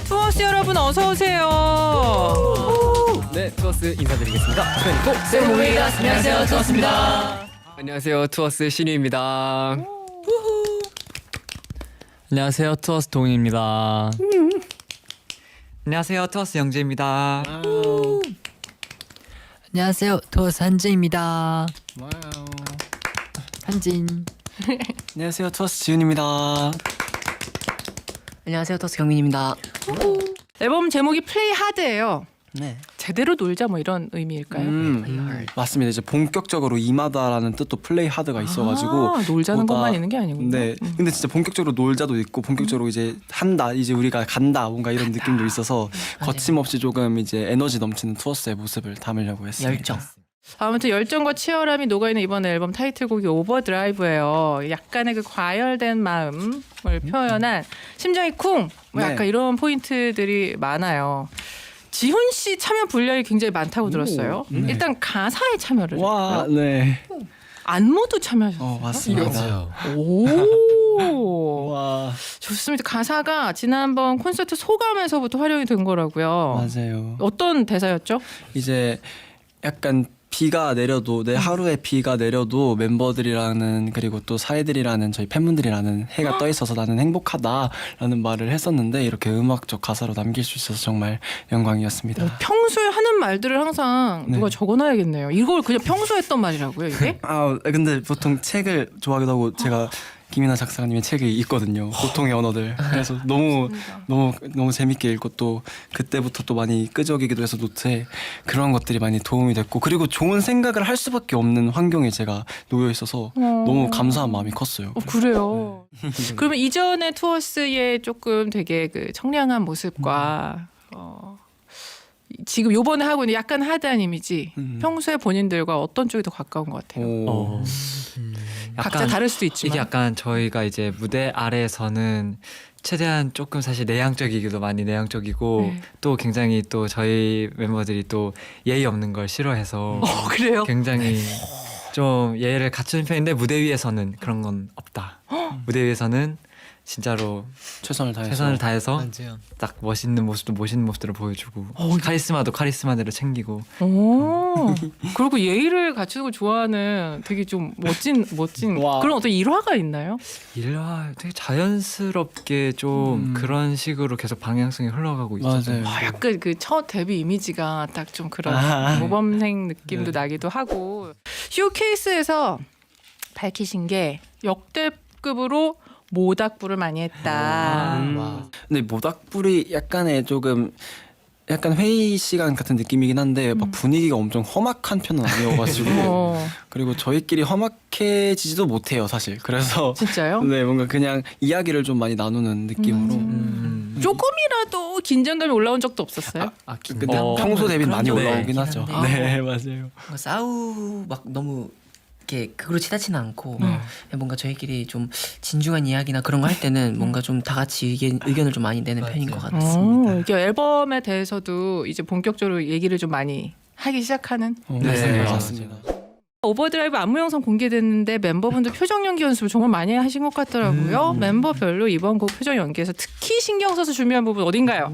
투어스 여러분 어서 오세요. 네, 투어스 인사드리겠습니다. 세모이가 안녕하세요, 투어스입니다. 안녕하세요, 투어스 신유입니다. 안녕하세요, 투어스 동인입니다. 안녕하세요, 투어스 영재입니다. 안녕하세요, 투어스 한지입니다. 한진. 안녕하세요, 투어스 지훈입니다. 안녕하세요, 토스 경민입니다. 앨범 제목이 플레이 하드예요. 네. 제대로 놀자 뭐 이런 의미일까요? 맞습니다. 이제 본격적으로 임하다라는 뜻도 플레이 하드가 있어가지고 놀자는 보다- 것만 있는 게 아니군요. 네. 근데 진짜 본격적으로 놀자도 있고 본격적으로 이제 한다, 이제 우리가 간다, 뭔가 이런 느낌도 있어서 거침없이 조금 이제 에너지 넘치는 투어스의 모습을 담으려고 했습니다. 열정. 아무튼 열정과 치열함이 녹아있는 이번 앨범 타이틀곡이 오버드라이브예요. 약간의 그 과열된 마음을 표현한 심장이 쿵! 뭐 네. 약간 이런 포인트들이 많아요. 지훈 씨 참여 분량이 굉장히 많다고 들었어요. 네. 일단 가사에 참여를 와, 했고요. 네. 안무도 참여하셨어요. 맞습니다. 오, 와, 좋습니다. 가사가 지난번 콘서트 소감에서부터 활용이 된 거라고요. 맞아요. 어떤 대사였죠? 이제 약간 비가 내려도 내 하루에 비가 내려도 멤버들이라는 그리고 또 사이들이라는 저희 팬분들이라는 해가 떠 있어서 나는 행복하다라는 말을 했었는데 이렇게 음악적 가사로 남길 수 있어서 정말 영광이었습니다. 평소에 하는 말들을 항상 네. 누가 적어놔야겠네요. 이걸 그냥 평소에 했던 말이라고요, 이게? 아 근데 보통 책을 좋아하기도 하고 제가 김이나 작사가님의 책이 있거든요. 보통의 언어들. 그래서 너무 재밌게 읽고 또 그때부터 또 많이 끄적이기도 해서 노트에 그런 것들이 많이 도움이 됐고 그리고 좋은 생각을 할 수밖에 없는 환경에 제가 놓여 있어서 너무 감사한 마음이 컸어요. 그래요. 그러면 이전의 투어스의 조금 되게 그 청량한 모습과 지금 요번에 하고 있는 약간 하드한 이미지 평소에 본인들과 어떤 쪽이 더 가까운 것 같아요? 오. 각자 다를 수도 있지만 이게 약간 저희가 이제 무대 아래에서는 최대한 조금 사실 내향적이기도 많이 내향적이고 네. 또 굉장히 또 저희 멤버들이 또 예의 없는 걸 싫어해서 그래요? 굉장히 좀 예의를 갖추는 편인데 무대 위에서는 그런 건 없다. 무대 위에서는 진짜로 최선을 다해서 딱 멋있는 모습들을 보여주고 카리스마도 카리스마대로 챙기고 오, 그리고 예의를 갖추는 걸 좋아하는 되게 좀 멋진 와. 그런 어떤 일화가 있나요? 일화 되게 자연스럽게 좀 그런 식으로 계속 방향성이 흘러가고 있어서 맞아요. 약간 그 첫 데뷔 이미지가 딱 좀 그런 모범생 느낌도 나기도 하고 쇼케이스에서 밝히신 게 역대급으로 모닥불을 많이 했다. 근데 모닥불이 약간의 조금 약간 회의 시간 같은 느낌이긴 한데 막 분위기가 엄청 험악한 편은 아니어가지고 그리고 저희끼리 험악해지지도 못해요 사실. 그래서 진짜요? 네 뭔가 그냥 이야기를 좀 많이 나누는 느낌으로. 조금이라도 긴장감이 올라온 적도 없었어요? 근데 평소 대비 많이 건 올라오긴 네. 하죠. 한데. 네 맞아요. 뭔가 막 너무 이렇게 극으로 치닫지는 않고 뭔가 저희끼리 좀 진중한 이야기나 그런 거 할 때는 뭔가 좀 다 같이 의견을 좀 많이 내는 편인 것 같습니다. 이게 앨범에 대해서도 이제 본격적으로 얘기를 좀 많이 하기 시작하는. 네 맞아요. 맞습니다. 오버드라이브 안무 영상 공개됐는데 멤버분들 표정 연기 연습을 정말 많이 하신 것 같더라고요. 멤버별로 이번 곡 표정 연기에서 특히 신경 써서 준비한 부분 어딘가요?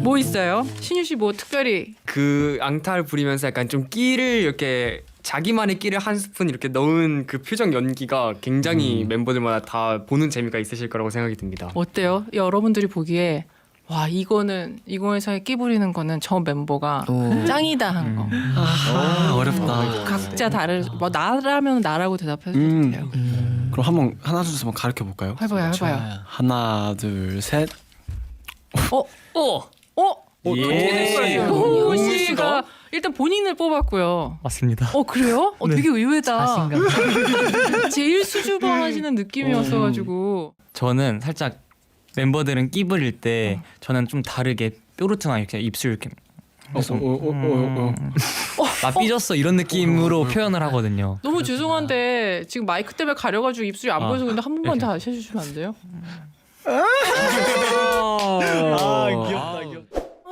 뭐 있어요? 신유 씨 뭐 특별히? 그 앙탈 부리면서 약간 좀 끼를 이렇게 자기만의 끼를 한 스푼 이렇게 넣은 그 표정 연기가 굉장히 멤버들마다 다 보는 재미가 있으실 거라고 생각이 듭니다. 어때요? 여러분들이 보기에 와 이거는 이거에서의 끼 부리는 거는 저 멤버가 짱이다 한 거. 어렵다. 각자 다를 뭐 나라면 나라고 대답해도 돼요. 그럼 한번 하나 둘 셋 한번 가르쳐 볼까요? 해봐요. 하나 둘 셋. 예. 오 씨가 일단 본인을 뽑았고요. 맞습니다. 그래요? 되게 의외다. 자신감. 제일 수줍어하시는 느낌이었어가지고. 저는 살짝 멤버들은 끼 부릴 때 저는 좀 다르게 뾰루퉁한 이렇게 입술 이렇게 나 삐졌어 이런 느낌으로 표현을 하거든요. 너무 죄송한데 지금 마이크 때문에 가려가지고 입술이 안 보여서 근데 한 번만 다시 해주시면 안 돼요? 귀엽다.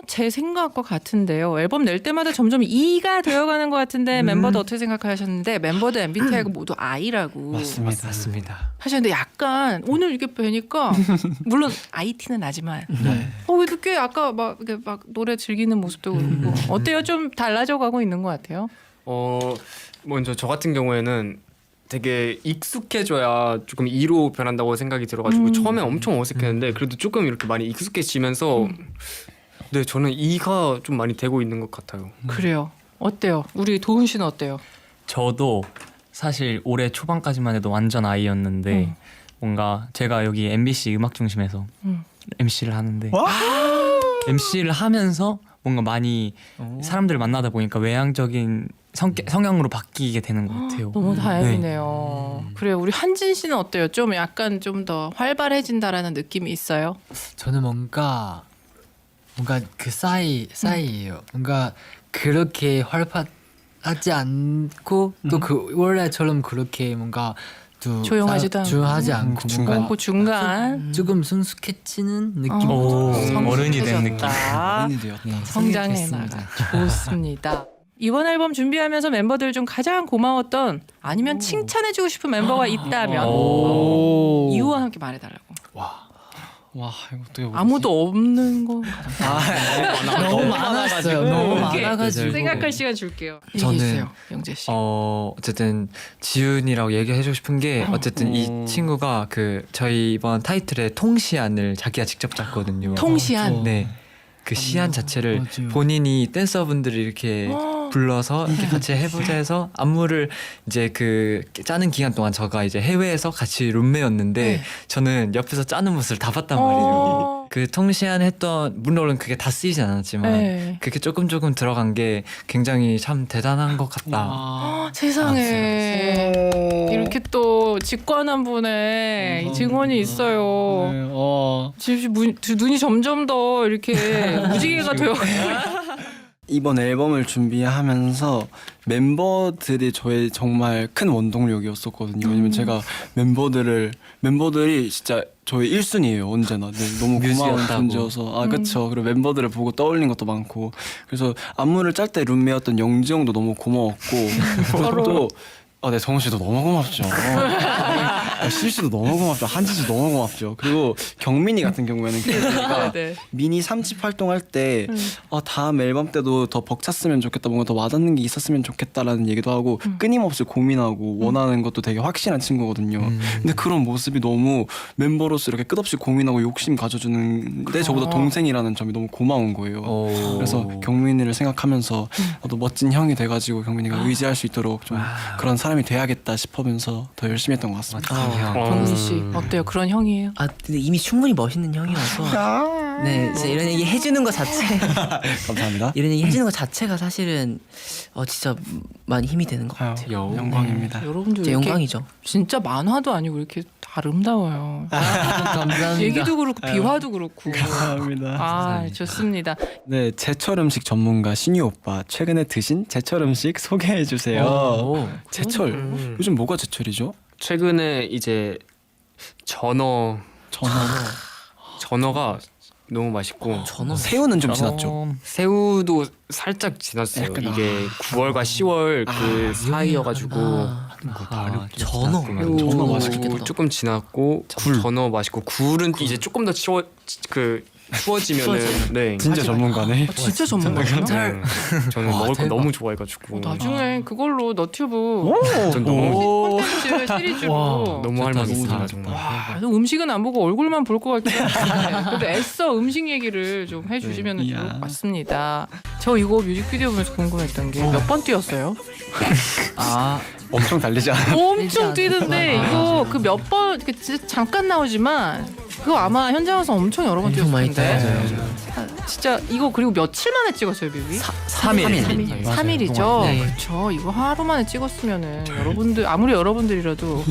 제 생각과 같은데요. 앨범 낼 때마다 점점 E가 되어가는 것 같은데 멤버들 어떻게 생각하셨는데 멤버들 MBTI가 모두 I라고 맞습니다. 맞습니다. 하셨는데 약간 오늘 이렇게 뵈니까 물론 IT는 아지만 그래도 꽤 아까 막 이렇게 막 노래 즐기는 모습도 그렇고 어때요? 좀 달라져가고 있는 것 같아요. 먼저 저 같은 경우에는 되게 익숙해져야 조금 E로 변한다고 생각이 들어가지고 처음에 엄청 어색했는데 그래도 조금 이렇게 많이 익숙해지면서 네 저는 E가 좀 많이 되고 있는 것 같아요. 그래요. 어때요? 우리 도훈 씨는 어때요? 저도 사실 올해 초반까지만 해도 완전 아이였는데 뭔가 제가 여기 MBC 음악 중심에서 MC를 하는데 MC를 하면서 뭔가 많이 사람들을 만나다 보니까 외향적인 성향으로 바뀌게 되는 것 같아요. 너무 다행이네요. 그래요. 우리 한진 씨는 어때요? 좀 약간 좀 더 활발해진다라는 느낌이 있어요? 저는 뭔가 그 사이예요. 뭔가 그렇게 활발하지 않고 또 그 원래처럼 그렇게 뭔가 또 조용하지도 않고. 조용하지 않고 뭔가 그 중간 조금 순숙해지는 느낌. 오, 성숙해졌다. 어른이 된 느낌. 어른이 되었다. 네, 성장해 성숙했습니다. 나가. 좋습니다. 이번 앨범 준비하면서 멤버들 중 가장 고마웠던 아니면 칭찬해주고 싶은 멤버가 있다면 이유와 함께 말해달라고. 와 이거 어떻게 보지? 아무도 없는 거 너무 많았어요. 너무 오케이. 많아가지고. 생각할 시간 줄게요. 저는 얘기해주세요, 영재 씨. 어쨌든 지훈이라고 얘기해주고 싶은 게 어쨌든 이 친구가 그 저희 이번 타이틀의 통시안을 자기가 직접 짰거든요. 통시안. 네. 그 시안 자체를 맞아요. 본인이 댄서분들이 이렇게 불러서 이렇게 같이 해보자 해서 안무를 이제 그 짜는 기간 동안 저가 이제 해외에서 같이 룸메였는데 네. 저는 옆에서 짜는 모습을 다 봤단 말이에요. 그 통시안 했던 물론 그게 다 쓰이진 않았지만 네. 그게 조금 들어간 게 굉장히 참 대단한 것 같다. 세상에 이렇게 또 직관한 분의 이 증언이 있어요. 지금 눈이 점점 더 이렇게 무지개가 되어. 이번 앨범을 준비하면서 멤버들이 저의 정말 큰 원동력이었었거든요. 왜냐면 제가 멤버들이 진짜 저의 1순위예요 언제나. 네, 너무 고마운 뮤즈였다고. 존재여서 그쵸. 그리고 멤버들을 보고 떠올린 것도 많고 그래서 안무를 짤 때 룸메였던 영지 형도 너무 고마웠고 그리고 또 네, 정우 씨도 너무 고맙죠. 실 씨도 너무 고맙죠. 한지 씨 너무 고맙죠. 그리고 경민이 같은 경우에는 걔가 네. 미니 3집 활동할 때 다음 앨범 때도 더 벅찼으면 좋겠다, 뭔가 더 와닿는 게 있었으면 좋겠다라는 얘기도 하고 끊임없이 고민하고 원하는 것도 되게 확실한 친구거든요. 근데 그런 모습이 너무 멤버로서 이렇게 끝없이 고민하고 욕심 가져주는데 저보다 동생이라는 점이 너무 고마운 거예요. 그래서 경민이를 생각하면서 나도 멋진 형이 돼가지고 경민이가 의지할 수 있도록 좀 그런 사람이 돼야겠다 싶으면서 더 열심히 했던 것 같습니다. 경민 씨 어때요? 그런 형이에요? 아 근데 이미 충분히 멋있는 형이어서 네 진짜 이런 얘기 해주는 것 자체 감사합니다. 이런 얘기 해주는 것 자체가 사실은 진짜 많이 힘이 되는 것 같아요. 영광입니다. 여러분들 제 이렇게 영광이죠. 진짜 만화도 아니고 이렇게 아름다워요. 감사합니다. 얘기도 그렇고 비화도 그렇고. 감사합니다. 좋습니다. 네, 제철 음식 전문가 신유 오빠 최근에 드신 제철 음식 소개해 주세요. 제철 요즘 뭐가 제철이죠? 최근에 이제 전어가 너무 맛있고 새우는 좀 지났죠. 새우도 살짝 지났어요. 약간 이게 9월과 10월 그 사이여가지고 전어. 전어 맛있겠다. 새우 조금 지났고 전어 맛있고 굴은 이제 조금 더 추워지면은 네. 진짜 전문가네. 진짜 전문가예요? 네. 저는 먹을 거 너무 좋아해가지고 나중에 그걸로 너튜브 전 너무 콘텐츠 시리즈로 너무 할 말이 있습니다 정말. 음식은 안 보고 얼굴만 볼 것 같긴 한데 그래도 애써 음식 얘기를 좀 해주시면 좋을 것 같습니다. 저 이거 뮤직비디오 보면서 궁금했던 게 몇 번 뛰었어요? 엄청 달리지 않아요? 엄청 뛰던데 이거 그 몇 번 잠깐 나오지만 그거 아마 현장 와서 엄청 여러 번 엄청 많이 뛰었을 뛰어요. 텐데 진짜 이거 그리고 며칠 만에 찍었어요 뮤비? 3일. 3일이죠. 네. 그렇죠. 이거 하루 만에 찍었으면은 여러분들 아무리 여러분들이라도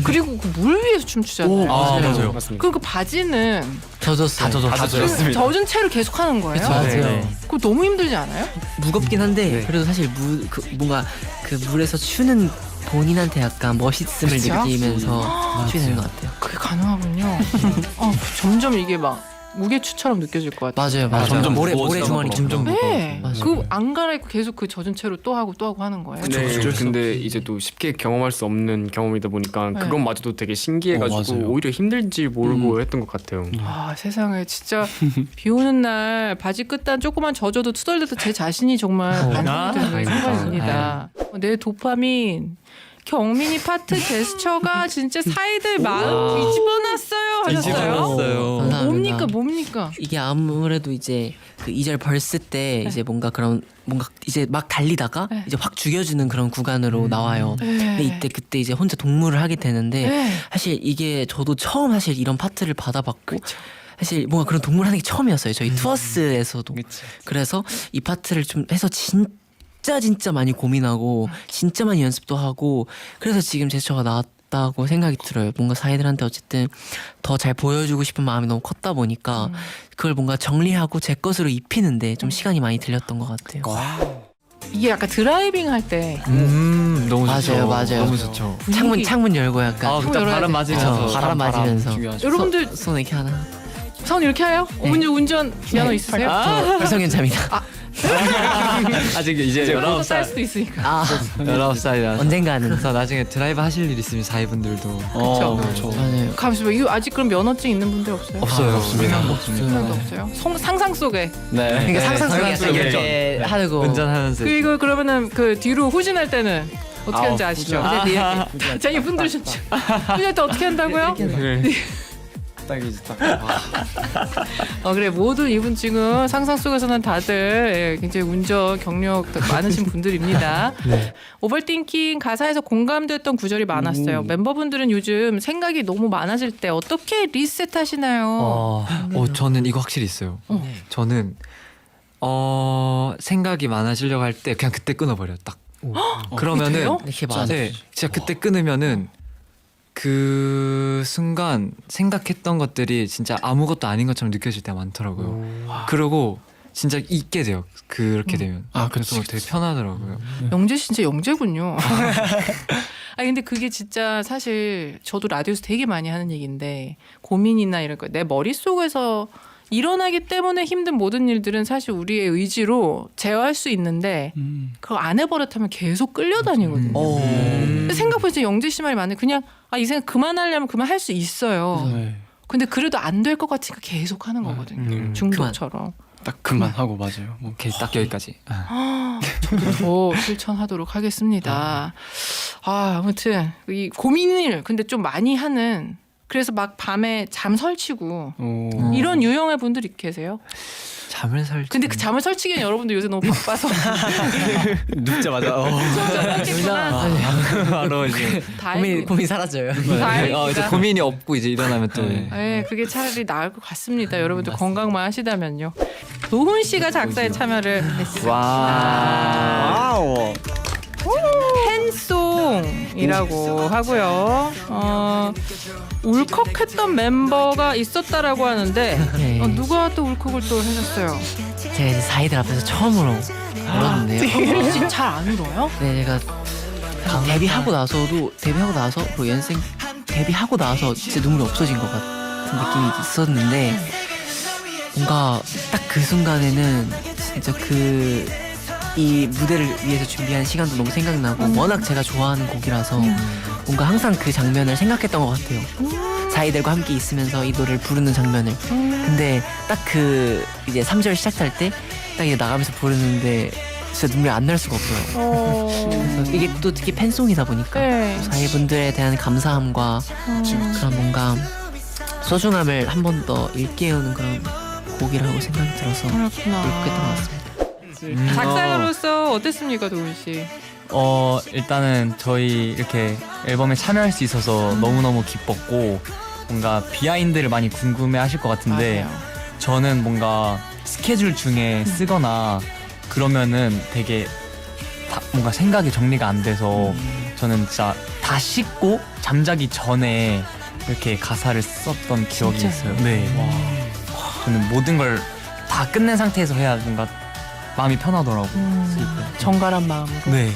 그리고 그 물 위에서 춤추잖아요. 맞아요. 맞습니다. 그럼 그 바지는 젖었어요. 다 젖었습니다. 젖은 채로 계속 하는 거예요? 맞아요. 그거 너무 힘들지 않아요? 무겁긴 한데 네. 그래도 사실 뭔가 그 물에서 추는 본인한테 약간 멋있음을 그쵸? 느끼면서 추게 되는 것 같아요. 그게 가능하군요. 점점 이게 막 무게추처럼 느껴질 것 같아요. 맞아요. 점점 모래 무거워지다 주머니 보니까. 점점 네. 맞아요. 그 안 갈아입고 계속 그 젖은 채로 또 하고 하는 거예요. 네, 근데 이제 또 쉽게 경험할 수 없는 경험이다 보니까 네. 그것마저도 되게 신기해가지고 맞아요. 오히려 힘들지 모르고 했던 것 같아요. 아 세상에 진짜 비 오는 날 바지 끝단 조금만 젖어도 투덜대도 제 자신이 정말 반성되는 아닙니다. 순간입니다. 내 도파민 경민이 파트 제스처가 진짜 사이들 마음 뒤집어놨어요 하셨어요. 뒤집어놨어요. 감사합니다. 뭡니까? 이게 아무래도 이제 그 2절 벌스 때 이제 뭔가 이제 막 달리다가 네. 이제 확 죽여주는 그런 구간으로 나와요. 근데 그때 이제 혼자 동무를 하게 되는데 네. 사실 이게 저도 처음 사실 이런 파트를 받아봤고 사실 뭔가 그런 동물 하는 게 처음이었어요. 저희 투어스에서도. 그래서 이 파트를 좀 해서 진짜 많이 고민하고 진짜 많이 연습도 하고 그래서 지금 제스처가 나왔다고 생각이 들어요. 뭔가 사이들한테 어쨌든 더 잘 보여주고 싶은 마음이 너무 컸다 보니까 그걸 뭔가 정리하고 제 것으로 입히는데 좀 시간이 많이 들렸던 것 같아요. 이게 약간 드라이빙 할 때 너무 좋죠. 맞아요. 너무 좋죠. 창문 열고 약간 그때 열어야 바람 돼. 맞으면서 바람 맞으면서 중요하죠. 여러분들 손 이렇게 하나. 손 이렇게 해요? 운전 면허 네. 있으세요? 저 벌성연차입니다. 아직 이제 쌀 19살 수도 있으니까. 아 19살이라서 언젠가는. 그래서 나중에 드라이브 하실 일 있으면 사이분들도 그렇죠. 맞아요. 가만있어 봐. 이거 아직 그럼 면허증 있는 분들 없어요? 없어요. 없습니다. 한 명도 없어요. 상상 속에. 네. 그러니까 상상 속에 상상 속에 이렇게 하고 운전하면서 그리고 그러면은 그 뒤로 후진할 때는 어떻게 하는지 아시죠? 후진. 자, 이분들 좀 후진할 때 어떻게 한다고요? 딱 이제 딱. 그래 모든 이분 지금 상상 속에서는 다들 굉장히 운전 경력 많으신 분들입니다. 오버띵킹 가사에서 공감됐던 구절이 많았어요. 멤버분들은 요즘 생각이 너무 많아질 때 어떻게 리셋하시나요? 저는 이거 확실히 있어요. 저는 생각이 많아지려고 할 때 그냥 그때 끊어버려요. 딱. 그러면은 돼요? 이렇게 맞아. 네, 진짜 그때 끊으면은 그 순간 생각했던 것들이 진짜 아무것도 아닌 것처럼 느껴질 때가 많더라고요. 그리고 진짜 잊게 돼요. 그렇게 되면. 그래서 되게 편하더라고요. 영재 씨 진짜 영재군요. 근데 그게 진짜 사실 저도 라디오에서 되게 많이 하는 얘기인데 고민이나 이런 거 내 머릿속에서 일어나기 때문에 힘든 모든 일들은 사실 우리의 의지로 제어할 수 있는데 그거 안 해버렸다면 계속 끌려다니거든요. 생각보다 진짜 영재 씨 말이 맞네. 그냥 이 생각 그만하려면 그만할 수 있어요. 네. 근데 그래도 안 될 것 같으니까 계속 하는 거거든요. 중독처럼. 딱 그만하고 맞아요. 뭐. 오케이, 딱 여기까지. 더 실천하도록 하겠습니다. 아무튼 이 고민을 근데 좀 많이 하는 그래서 막 밤에 잠 설치고 이런 유형의 분들이 계세요. 잠을 설치. 근데 그 잠을 설치기엔 여러분들 요새 너무 바빠서 눕자마자 바로 이제 고민 사라져요. 다행이다. 이제 고민이 없고 이제 일어나면 또 네, 그게 차라리 나을 것 같습니다. 여러분들 건강만 하시다면요. 노훈 씨가 작사에 참여를 했습니다. 와우. 팬송이라고 하고요. 울컥했던 멤버가 있었다라고 하는데 네. 누가 또 울컥을 또 해줬어요? 제가 이제 사이들 앞에서 처음으로 울었는데요. 잘안 울어요? 네, 제가 데뷔하고 나서 그 연생 데뷔하고 나서 진짜 눈물이 없어진 것 같은 느낌이 있었는데 뭔가 딱 그 순간에는 진짜 이 무대를 위해서 준비한 시간도 너무 생각나고 워낙 제가 좋아하는 곡이라서 뭔가 항상 그 장면을 생각했던 것 같아요. 사이들과 함께 있으면서 이 노래를 부르는 장면을. 근데 딱 그 이제 3절 시작할 때 딱 이제 나가면서 부르는데 진짜 눈물이 안 날 수가 없어요. 그래서 이게 또 특히 팬송이다 보니까 네. 사이분들에 대한 감사함과 그런 뭔가 소중함을 한 번 더 일깨우는 그런 곡이라고 생각이 들어서 그렇구나. 울컥했던 것 같습니다. 작사가로서 어땠습니까, 도훈 씨? 일단은 저희 이렇게 앨범에 참여할 수 있어서 너무너무 기뻤고 뭔가 비하인드를 많이 궁금해하실 것 같은데 맞아요. 저는 뭔가 스케줄 중에 쓰거나 그러면은 되게 뭔가 생각이 정리가 안 돼서 저는 진짜 다 씻고 잠자기 전에 이렇게 가사를 썼던 기억이 진짜요? 있어요. 네. 저는 모든 걸 다 끝낸 상태에서 해야 뭔가 마음이 편하더라고요. 정갈한 마음으로. 네.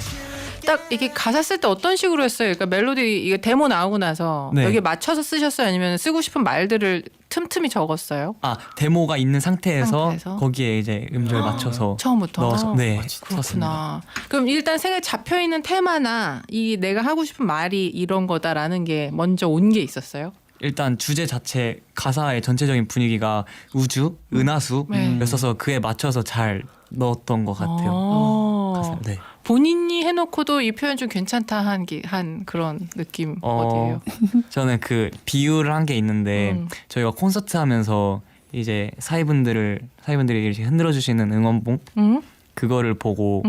딱 이게 가사 쓸 때 어떤 식으로 했어요? 그러니까 멜로디 이게 데모 나오고 나서 네. 여기에 맞춰서 쓰셨어요? 아니면 쓰고 싶은 말들을 틈틈이 적었어요? 데모가 있는 상태에서, 상태에서? 거기에 이제 음절 맞춰서 처음부터. 넣어서 네 그렇구나. 썼습니다. 그럼 일단 생각에 잡혀 있는 테마나 이 내가 하고 싶은 말이 이런 거다라는 게 먼저 온 게 있었어요? 일단 주제 자체 가사의 전체적인 분위기가 우주, 은하수였어서 그에 맞춰서 잘 넣었던 것 같아요. 가사. 네. 본인이 해놓고도 이 표현 좀 괜찮다 한 그런 느낌 어디예요? 저는 그 비유를 한 게 있는데 저희가 콘서트 하면서 이제 사이분들이 이렇게 흔들어 주시는 응원봉 응? 그거를 보고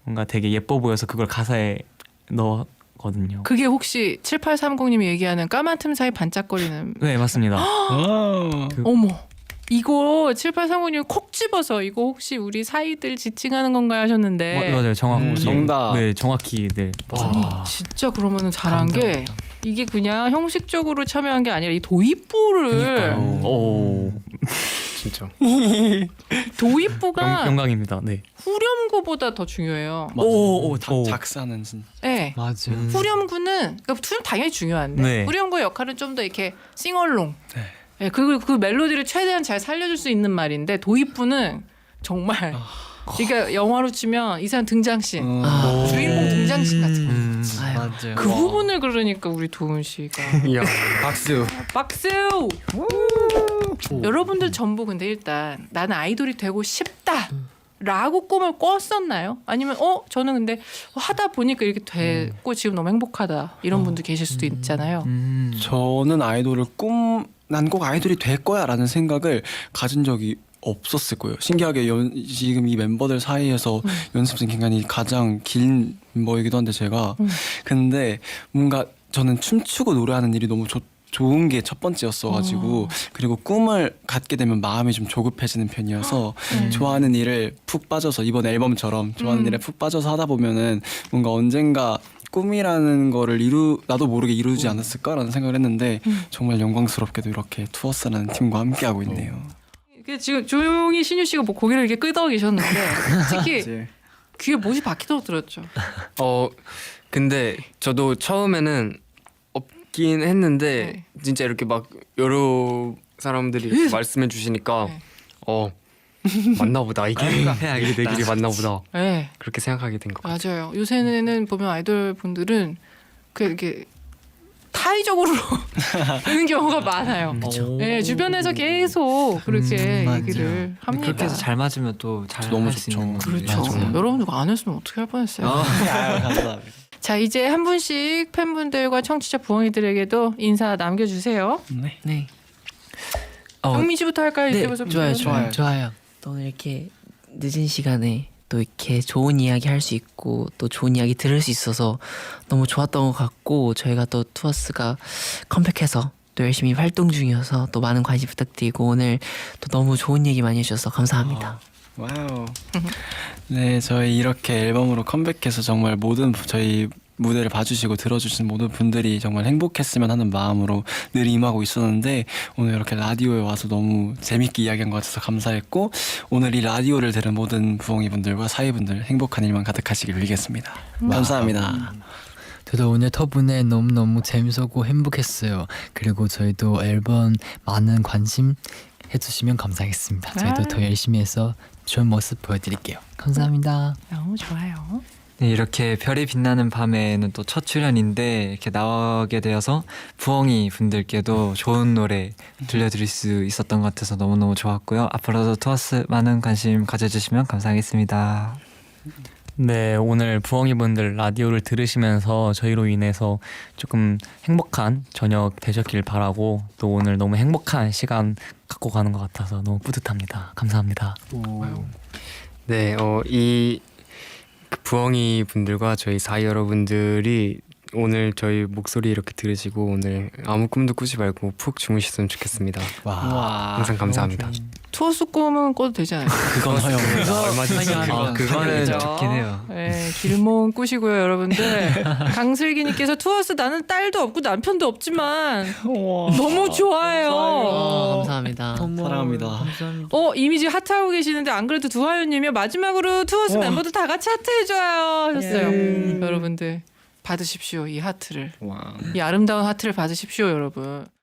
뭔가 되게 예뻐 보여서 그걸 가사에 넣었거든요. 그게 혹시 7830님이 얘기하는 까만 틈 사이 반짝거리는 네 맞습니다. 어머 이거 7830님 콕 집어서 이거 혹시 우리 사이들 지칭하는 건가요 하셨는데 맞아요 정확히 정답. 네 정확히 네 맞습니다. 진짜 그러면은 잘한 게 이게 그냥 형식적으로 참여한 게 아니라 이 도입부를 오 진짜. 도입부가 영광입니다. 네. 후렴구보다 더 중요해요. 오. 작사는 진짜 네. 맞아. 후렴구는 그러니까 후렴 당연히 중요한데 네. 후렴구의 역할은 좀 더 이렇게 싱얼롱. 네. 그 멜로디를 최대한 잘 살려줄 수 있는 말인데 도입부는 정말 그러니까 영화로 치면 이 사람 등장씬 주인공 등장씬 같은 거. 맞아요. 그 부분을 그러니까 우리 도훈 씨가 이야 박수. 박수. 여러분들 전부 근데 일단 나는 아이돌이 되고 싶다. 라고 꿈을 꿨었나요? 아니면 저는 근데 하다 보니까 이렇게 됐고 지금 너무 행복하다 이런 분들 계실 수도 있잖아요. 저는 아이돌을 난 꼭 아이돌이 될 거야라는 생각을 가진 적이 없었을 거예요. 신기하게 지금 이 멤버들 사이에서 연습생 기간이 가장 긴 멤버이기도 한데 제가 근데 뭔가 저는 춤추고 노래하는 일이 너무 좋은 게 첫 번째였어가지고 그리고 꿈을 갖게 되면 마음이 좀 조급해지는 편이어서 좋아하는 일을 푹 빠져서 이번 앨범처럼 좋아하는 일에 푹 빠져서 하다 보면은 뭔가 언젠가 꿈이라는 거를 나도 모르게 이루지 않았을까라는 생각을 했는데 정말 영광스럽게도 이렇게 투어스라는 팀과 함께 하고 있네요. 지금 조용히 신유 씨가 뭐 고개를 이렇게 끄덕 계셨는데 특히 귀에 못이 박히도록 들었죠. 근데 저도 처음에는 없긴 했는데 진짜 이렇게 막 여러 사람들이 이렇게 말씀해 주시니까 맞나 보다 이게 이게 맞나 보다 네. 그렇게 생각하게 된 것 같아요. 맞아요. 요새는 보면 아이돌 분들은 이렇게 타의적으로 되는 경우가 많아요. 네, 주변에서 계속 그렇게 얘기를 합니다. 그렇게 해서 잘 맞으면 또 잘 너무 할 수 있는 좋죠. 건데. 그렇죠. 여러분들 안 했으면 어떻게 할 뻔했어요. 감사합니다. 자 이제 한 분씩 팬분들과 청취자 부엉이들에게도 인사 남겨주세요. 네. 영민 씨부터 할까요? 네, 이때부터 좋아요. 또 오늘 이렇게 늦은 시간에 또 이렇게 좋은 이야기 할 수 있고 또 좋은 이야기 들을 수 있어서 너무 좋았던 것 같고 저희가 또 투어스가 컴백해서 또 열심히 활동 중이어서 또 많은 관심 부탁드리고 오늘 또 너무 좋은 얘기 많이 해주셔서 감사합니다. 와우. 네, 저희 이렇게 앨범으로 컴백해서 정말 모든 저희 무대를 봐주시고 들어주신 모든 분들이 정말 행복했으면 하는 마음으로 늘 임하고 있었는데 오늘 이렇게 라디오에 와서 너무 재밌게 이야기한 것 같아서 감사했고 오늘 이 라디오를 들은 모든 부엉이 분들과 사이 분들 행복한 일만 가득하시길 빌겠습니다. 감사합니다. 저도 오늘 덕분에 너무너무 재밌었고 행복했어요. 그리고 저희도 앨범 많은 관심 해주시면 감사하겠습니다. 저희도 더 열심히 해서 좋은 모습 보여드릴게요. 감사합니다. 너무 좋아요. 네, 이렇게 별이 빛나는 밤에는 또 첫 출연인데 이렇게 나오게 되어서 부엉이 분들께도 좋은 노래 들려드릴 수 있었던 것 같아서 너무너무 좋았고요. 앞으로도 투어스 많은 관심 가져주시면 감사하겠습니다. 네, 오늘 부엉이 분들 라디오를 들으시면서 저희로 인해서 조금 행복한 저녁 되셨길 바라고 또 오늘 너무 행복한 시간 갖고 가는 것 같아서 너무 뿌듯합니다. 감사합니다. 네, 이 부엉이 분들과 저희 사이 여러분들이 오늘 저희 목소리 이렇게 들으시고 오늘 아무 꿈도 꾸지 말고 푹 주무셨으면 좋겠습니다. 항상 감사합니다. 투어스 꿈은 꿔도 되잖아요. 그건 허용. 얼마든지 그거는 그죠? 좋긴 해요. 네, 길몽 꾸시고요, 여러분들. 강슬기님께서 투어스 나는 딸도 없고 남편도 없지만 너무 좋아요. 감사합니다. 사랑합니다. 이미지 하트하고 계시는데 안 그래도 두하연님이 마지막으로 투어스 멤버들 다 같이 하트 해줘요 하셨어요. 여러분들 받으십시오 이 하트를. 이 아름다운 하트를 받으십시오 여러분.